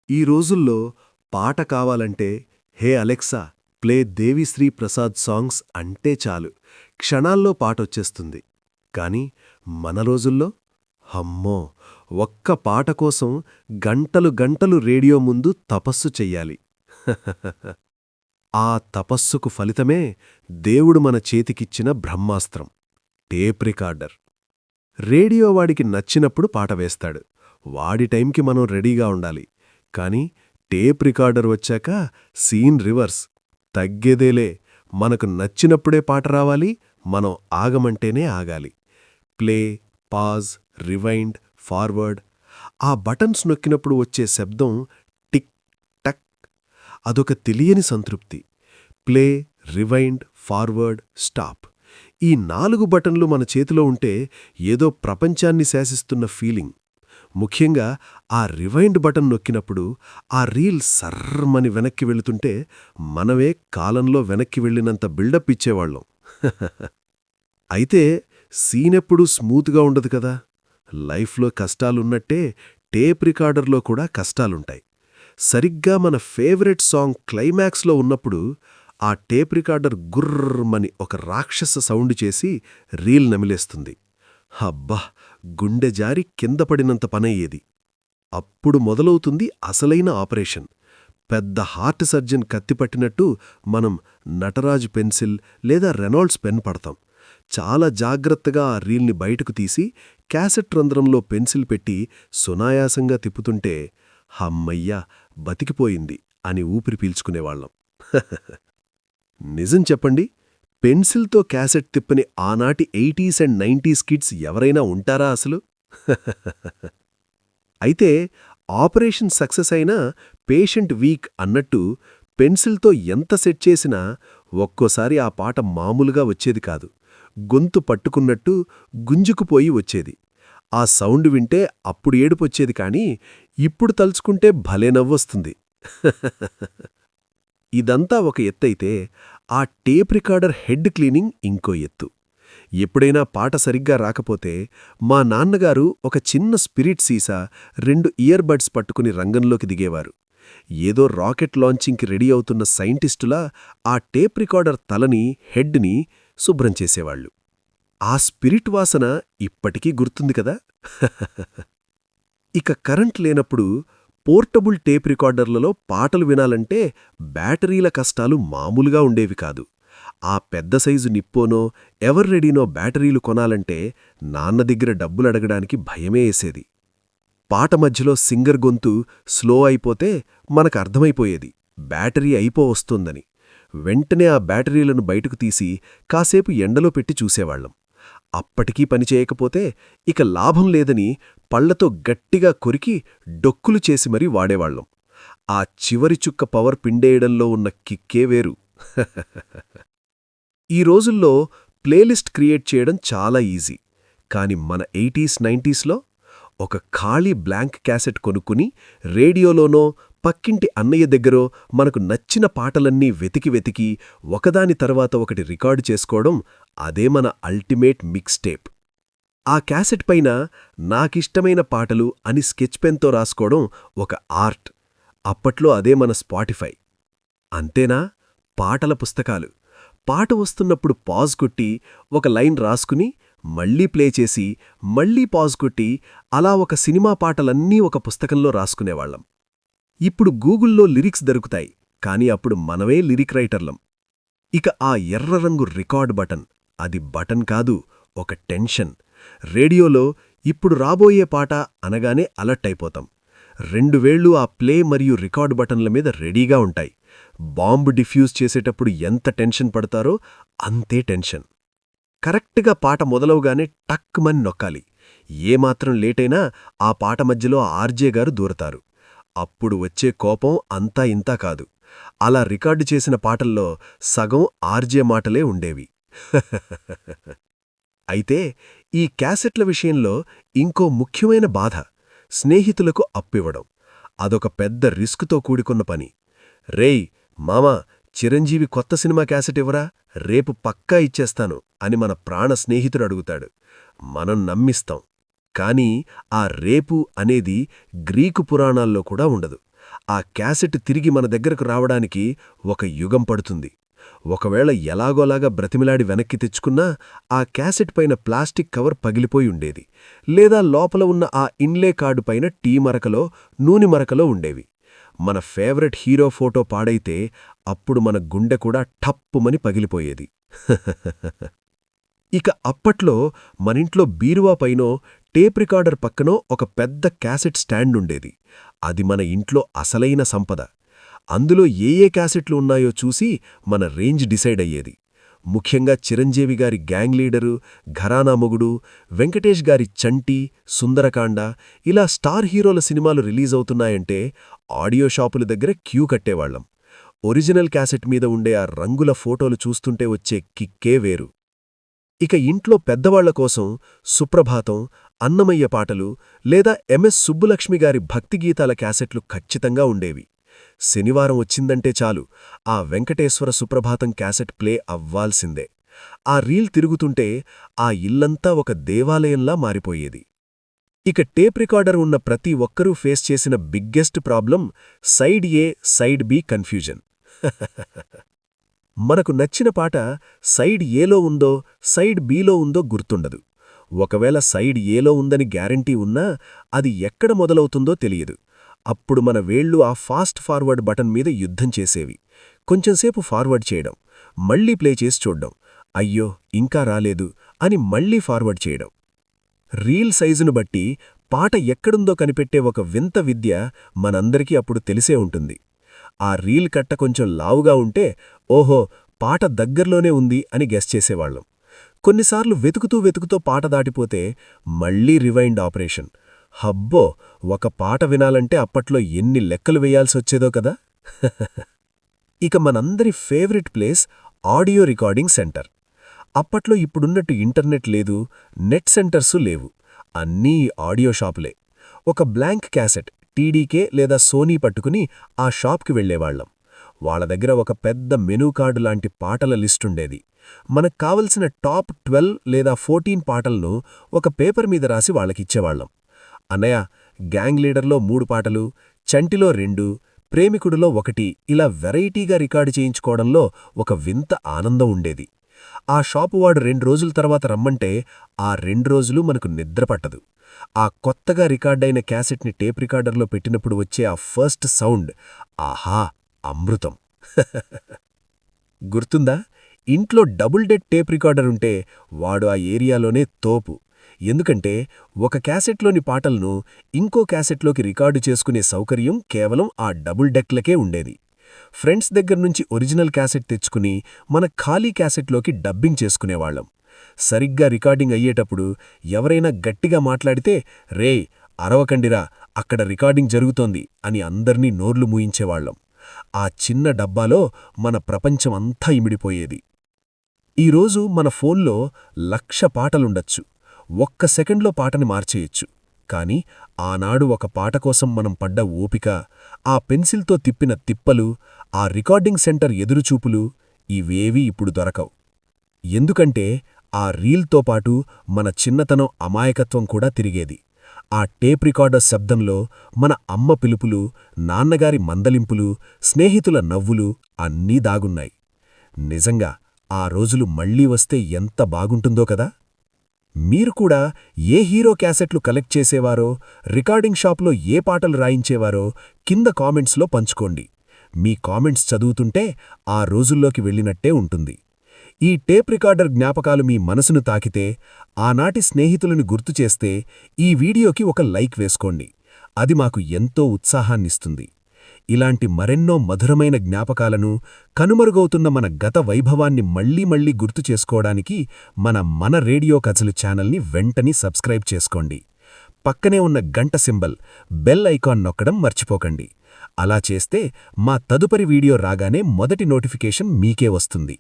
ఈ రోజుల్లో పాట కావాలంటే hey Alexa play Devi Sri Prasad songs అంటే చాలు క్షణాల్లో పాటొచ్చేస్తుంది. కాని మన రోజుల్లో హమ్మో, ఒక్క పాట కోసం గంటలు గంటలు రేడియో ముందు తపస్సు చెయ్యాలి. ఆ తపస్సుకు ఫలితమే దేవుడు మన చేతికిచ్చిన బ్రహ్మాస్త్రం టేప్ రికార్డర్. రేడియో వాడికి నచ్చినప్పుడు పాట వేస్తాడు. వాడి టైంకి మనం రెడీగా ఉండాలి. కాని టేప్ రికార్డర్ వచ్చాక సీన్ రివర్స్. తగ్గేదేలే, మనకు నచ్చినప్పుడే పాట రావాలి, మనం ఆగమంటేనే ఆగాలి. ప్లే, పాజ్, రివైండ్, ఫార్వర్డ్, ఆ బటన్స్ నొక్కినప్పుడు వచ్చే శబ్దం టిక్ టక్, అదొక తెలియని సంతృప్తి. ప్లే, రివైండ్, ఫార్వర్డ్, స్టాప్, ఈ 4 బటన్లు మన చేతిలో ఉంటే ఏదో ప్రపంచాన్ని శాసిస్తున్న ఫీలింగ్. ముఖ్యంగా ఆ రివైండ్ బటన్ నొక్కినప్పుడు ఆ రీల్ సర్రమని వెనక్కి వెళుతుంటే మనమే కాలంలో వెనక్కి వెళ్ళినంత బిల్డప్ ఇచ్చేవాళ్ళం. అయితే సీనెప్పుడూ స్మూత్గా ఉండదు కదా. లైఫ్లో కష్టాలున్నట్టే టేప్ రికార్డర్లో కూడా కష్టాలుంటాయి. సరిగ్గా మన ఫేవరెట్ సాంగ్ క్లైమాక్స్లో ఉన్నప్పుడు ఆ టేప్ రికార్డర్ గుర్రమని ఒక రాక్షస సౌండ్ చేసి రీల్ నమిలేస్తుంది. అబ్బా, గుండె జారి కింద పడినంత పనయ్యేది. అప్పుడు మొదలవుతుంది అసలైన ఆపరేషన్. పెద్ద హార్ట్ సర్జన్ కత్తిపట్టినట్టు మనం నటరాజ్ పెన్సిల్ లేదా రెనాల్డ్స్ పెన్ పడతాం. చాలా జాగ్రత్తగా ఆ రీల్ని బయటకు తీసి క్యాసెట్ రంధ్రంలో పెన్సిల్ పెట్టి సునాయాసంగా తిప్పుతుంటే హమ్మయ్యా, బతికిపోయింది అని ఊపిరి పీల్చుకునేవాళ్లం. నిజం చెప్పండి, పెన్సిల్తో క్యాసెట్ తిప్పని ఆనాటి 80s అండ్ 90s కిడ్స్ ఎవరైనా ఉంటారా అసలు? అయితే ఆపరేషన్ సక్సెస్ అయినా పేషెంట్ వీక్ అన్నట్టు పెన్సిల్తో ఎంత సెట్ చేసినా ఒక్కోసారి ఆ పాట మామూలుగా వచ్చేది కాదు. గొంతు పట్టుకున్నట్టు గుంజుకుపోయి వచ్చేది. ఆ సౌండ్ వింటే అప్పుడు ఏడుపొచ్చేది, కానీ ఇప్పుడు తలుచుకుంటే భలే నవ్వొస్తుంది. ఇదంతా ఒక ఎత్తైతే ఆ టేప్ రికార్డర్ హెడ్ క్లీనింగ్ ఇంకో ఎత్తు. ఎప్పుడైనా పాట సరిగ్గా రాకపోతే మా నాన్నగారు ఒక చిన్న స్పిరిట్ సీసా, 2 ఇయర్ బడ్స్ పట్టుకుని రంగంలోకి దిగేవారు. ఏదో రాకెట్ లాంచింగ్కి రెడీ అవుతున్న సైంటిస్టులా ఆ టేప్ రికార్డర్ తలని, హెడ్ని శుభ్రం చేసేవాళ్లు. ఆ స్పిరిట్ వాసన ఇప్పటికీ గుర్తుంది కదా. ఇక కరెంట్ లేనప్పుడు పోర్టబుల్ టేప్ రికార్డర్లలో పాటలు వినాలంటే బ్యాటరీల కష్టాలు మామూలుగా ఉండేవి కాదు. ఆ పెద్ద సైజు నిప్పోనో ఎవర్ రెడీనో బ్యాటరీలు కొనాలంటే నాన్న దగ్గర డబ్బులడగడానికి భయమే వేసేది. పాట మధ్యలో సింగర్ గొంతు స్లో అయిపోతే మనకర్థమైపోయేది బ్యాటరీ అయిపోవస్తోందని. వెంటనే ఆ బ్యాటరీలను బయటకు తీసి కాసేపు ఎండలో పెట్టి చూసేవాళ్లం. అప్పటికీ పనిచేయకపోతే ఇక లాభం లేదని పళ్లతో గట్టిగా కొరికి డొక్కులు చేసి మరీ వాడేవాళ్లం. ఆ చివరి చుక్క పవర్ పిండేయడంలో ఉన్న కిక్కే వేరు. ఈ రోజుల్లో ప్లేలిస్ట్ క్రియేట్ చేయడం చాలా ఈజీ. కాని మన 80s, 90స్లో ఒక ఖాళీ బ్లాంక్ క్యాసెట్ కొనుక్కుని రేడియోలోనో పక్కింటి అన్నయ్య దగ్గరో మనకు నచ్చిన పాటలన్నీ వెతికి వెతికి ఒకదాని తర్వాత ఒకటి రికార్డు చేసుకోవడం, అదే మన అల్టిమేట్ మిక్స్ టేప్. ఆ క్యాసెట్ పైన నాకిష్టమైన పాటలు అని స్కెచ్ పెన్తో రాసుకోవడం ఒక ఆర్ట్. అప్పట్లో అదే మన స్పాటిఫై. అంతేనా, పాటల పుస్తకాలు. పాట వస్తున్నప్పుడు పాజ్ కొట్టి ఒక లైన్ రాసుకుని మళ్లీ ప్లే చేసి మళ్లీ పాజ్ కొట్టి అలా ఒక సినిమా పాటలన్నీ ఒక పుస్తకంలో రాసుకునేవాళ్లం. ఇప్పుడు గూగుల్లో లిరిక్స్ దొరుకుతాయి, కానీ అప్పుడు మనమే లిరిక్ రైటర్లం. ఇక ఆ ఎర్రరంగు రికార్డ్ బటన్, అది బటన్ కాదు, ఒక టెన్షన్. రేడియోలో ఇప్పుడు రాబోయే పాట అనగానే అలర్ట్ అయిపోతాం. 2 వేళ్లు ఆ ప్లే మరియు రికార్డ్ బటన్ల మీద రెడీగా ఉంటాయి. బాంబు డిఫ్యూజ్ చేసేటప్పుడు ఎంత టెన్షన్ పడతారో అంతే టెన్షన్. కరెక్ట్గా పాట మొదలవుగానే టక్మని నొక్కాలి. ఏమాత్రం లేటైనా ఆ పాట మధ్యలో ఆర్జే గారు దూరతారు. అప్పుడు వచ్చే కోపం అంతా ఇంతా కాదు. అలా రికార్డు చేసిన పాటల్లో సగం ఆర్జే మాటలే ఉండేవి. అయితే ఈ క్యాసెట్ల విషయంలో ఇంకో ముఖ్యమైన బాధ స్నేహితులకు అప్పివ్వడం. అదొక పెద్ద రిస్క్తో కూడుకున్న పని. రేయ్ మామా, చిరంజీవి కొత్త సినిమా క్యాసెట్ ఇవ్వరా, రేపు పక్కా ఇచ్చేస్తాను అని మన ప్రాణ స్నేహితుడు అడుగుతాడు. మనం నమ్మిస్తాం. కానీ ఆ రేపు అనేది గ్రీకు పురాణాల్లో కూడా ఉండదు. ఆ క్యాసెట్ తిరిగి మన దగ్గరకు రావడానికి ఒక యుగం పడుతుంది. ఒకవేళ ఎలాగోలాగా బ్రతిమిలాడి వెనక్కి తెచ్చుకున్నా ఆ క్యాసెట్ పైన ప్లాస్టిక్ కవర్ పగిలిపోయి ఉండేది, లేదా లోపల ఉన్న ఆ ఇన్లే కార్డు పైన టీ మరకలో నూనె మరకలో ఉండేవి. మన ఫేవరెట్ హీరో ఫోటో పాడైతే అప్పుడు మన గుండె కూడా ఠప్పుమని పగిలిపోయేది. ఇక అప్పట్లో మనింట్లో బీరువా పైనో టేప్ రికార్డర్ పక్కనో ఒక పెద్ద క్యాసెట్ స్టాండ్ ఉండేది. అది మన ఇంట్లో అసలైన సంపద. అందులో ఏ క్యాసెట్లు ఉన్నాయో చూసి మన రేంజ్ డిసైడ్ అయ్యేది. ముఖ్యంగా చిరంజీవి గారి గ్యాంగ్ లీడరు, ఘరానా మొగుడు, వెంకటేష్ గారి చంటి, సుందరకాండ, ఇలా స్టార్ హీరోల సినిమాలు రిలీజ్ అవుతున్నాయంటే ఆడియో షాపుల దగ్గర క్యూ కట్టేవాళ్లం. ఒరిజినల్ క్యాసెట్ మీద ఉండే ఆ రంగుల ఫోటోలు చూస్తుంటే వచ్చే కిక్కే వేరు. ఇక ఇంట్లో పెద్దవాళ్ల కోసం సుప్రభాతం, అన్నమయ్య పాటలు లేదా ఎంఎస్ సుబ్బులక్ష్మి గారి భక్తిగీతాల క్యాసెట్లు ఖచ్చితంగా ఉండేవి. శనివారం వచ్చిందంటే చాలు ఆ వెంకటేశ్వర సుప్రభాతం క్యాసెట్ ప్లే అవ్వాల్సిందే. ఆ రీల్ తిరుగుతుంటే ఆ ఇల్లంతా ఒక దేవాలయంలా మారిపోయేది. ఇక టేప్ రికార్డర్ ఉన్న ప్రతి ఒక్కరూ ఫేస్ చేసిన బిగ్గెస్ట్ ప్రాబ్లం సైడ్ ఏ, సైడ్ బి కన్ఫ్యూజన్. మనకు నచ్చిన పాట సైడ్ ఏలో ఉందో, సైడ్ బీలో ఉందో గుర్తుండదు. ఒకవేళ సైడ్ ఏలో ఉందని గ్యారంటీ ఉన్నా అది ఎక్కడ మొదలవుతుందో తెలియదు. అప్పుడు మన వేళ్లు ఆ ఫాస్ట్ ఫార్వర్డ్ బటన్ మీద యుద్ధం చేసేవి. కొంచెంసేపు ఫార్వర్డ్ చేయడం, మళ్లీ ప్లే చేసి చూడ్డం, అయ్యో ఇంకా రాలేదు అని మళ్లీ ఫార్వర్డ్ చేయడం. రీల్ సైజును బట్టి పాట ఎక్కడుందో కనిపెట్టే ఒక వింత విద్య మనందరికీ అప్పుడు తెలిసే ఉంటుంది. ఆ రీల్ కట్ట కొంచెం లావుగా ఉంటే ఓహో పాట దగ్గర్లోనే ఉంది అని గెస్ చేసేవాళ్లం. కొన్నిసార్లు వెతుకుతూ పాట దాటిపోతే మళ్లీ రివైండ్ ఆపరేషన్. హబ్బో, ఒక పాట వినాలంటే అప్పట్లో ఎన్ని లెక్కలు వేయాల్సొచ్చేదో కదా. ఇక మనందరి favourite place audio recording centre. అప్పట్లో ఇప్పుడున్నట్టు ఇంటర్నెట్ లేదు, నెట్ సెంటర్సు లేవు. అన్నీ ఆడియో షాపులే. ఒక బ్లాంక్ క్యాసెట్ టీడీకే లేదా సోనీ పట్టుకుని ఆ షాప్కి వెళ్లేవాళ్లం. వాళ్ల దగ్గర ఒక పెద్ద మెనూ కార్డు లాంటి పాటల లిస్టుండేది. మనకు కావలసిన టాప్ 12 లేదా 14 పాటలను ఒక పేపర్ మీద రాసి వాళ్ళకిచ్చేవాళ్లం. అన్నయ్య, గ్యాంగ్ లీడర్లో 3 పాటలు, చంటిలో 2, ప్రేమికుడిలో 1 ఇలా వెరైటీగా రికార్డు చేయించుకోవడంలో ఒక వింత ఆనందం ఉండేది. ఆ షాపువాడు 2 రోజుల తర్వాత రమ్మంటే ఆ 2 రోజులు మనకు నిద్రపట్టదు. ఆ కొత్తగా రికార్డైన క్యాసెట్ని టేప్ రికార్డర్లో పెట్టినప్పుడు వచ్చే ఆ ఫస్ట్ సౌండ్, ఆహా, అమృతం. గుర్తుందా? ఇంట్లో డబుల్ డెడ్ టేప్ రికార్డరుంటే వాడు ఆ ఏరియాలోనే తోపు. ఎందుకంటే ఒక క్యాసెట్లోని పాటలను ఇంకో క్యాసెట్లోకి రికార్డు చేసుకునే సౌకర్యం కేవలం ఆ డబుల్ డెక్లకే ఉండేది. ఫ్రెండ్స్ దగ్గర్నుంచి ఒరిజినల్ క్యాసెట్ తెచ్చుకుని మన ఖాళీ క్యాసెట్లోకి డబ్బింగ్ చేసుకునేవాళ్లం. సరిగ్గా రికార్డింగ్ అయ్యేటప్పుడు ఎవరైనా గట్టిగా మాట్లాడితే, రేయ్ అరవకండిరా, అక్కడ రికార్డింగ్ జరుగుతోంది అని అందర్నీ నోర్లు మూయించేవాళ్లం. ఆ చిన్న డబ్బాలో మన ప్రపంచమంతా ఇమిడిపోయేది. ఈరోజు మన ఫోన్లో 1,00,000 పాటలుండొచ్చు. ఒక్క సెకండ్లో పాటని మార్చేయచ్చు. కాని ఆనాడు ఒక పాట కోసం మనం పడ్డ ఓపిక, ఆ పెన్సిల్తో తిప్పిన తిప్పలు, ఆ రికార్డింగ్ సెంటర్ ఎదురుచూపులు ఇవేవీ ఇప్పుడు దొరకవు. ఎందుకంటే ఆ రీల్తో పాటు మన చిన్నతనం అమాయకత్వం కూడా తిరిగేది. ఆ టేప్ రికార్డర్ శబ్దంలో మన అమ్మ పిలుపులు, నాన్నగారి మందలింపులు, స్నేహితుల నవ్వులు అన్నీ దాగున్నాయి. నిజంగా ఆ రోజులు మళ్లీ వస్తే ఎంత బాగుంటుందో కదా. మీరు కూడా ఏ హీరో క్యాసెట్లు కలెక్ట్ చేసేవారో, రికార్డింగ్ షాప్లో ఏ పాటలు రాయించేవారో కింద కామెంట్స్లో పంచుకోండి. మీ కామెంట్స్ చదువుతుంటే ఆ రోజుల్లోకి వెళ్ళినట్టే ఉంటుంది. ఈ టేప్ రికార్డర్ జ్ఞాపకాలు మీ మనసును తాకితే, ఆనాటి స్నేహితులను గుర్తుచేస్తే ఈ వీడియోకి ఒక లైక్ వేసుకోండి. అది మాకు ఎంతో ఉత్సాహాన్నిస్తుంది. ఇలాంటి మరెన్నో మధురమైన జ్ఞాపకాలను, కనుమరుగవుతున్న మన గత వైభవాన్ని మళ్లీ గుర్తు చేసుకోవడానికి మన రేడియో కథలు ఛానల్ని వెంటనే సబ్స్క్రైబ్ చేసుకోండి. పక్కనే ఉన్న గంట సింబల్, బెల్ ఐకాన్ నొక్కడం మర్చిపోకండి. అలా చేస్తే మా తదుపరి వీడియో రాగానే మొదటి నోటిఫికేషన్ మీకే వస్తుంది.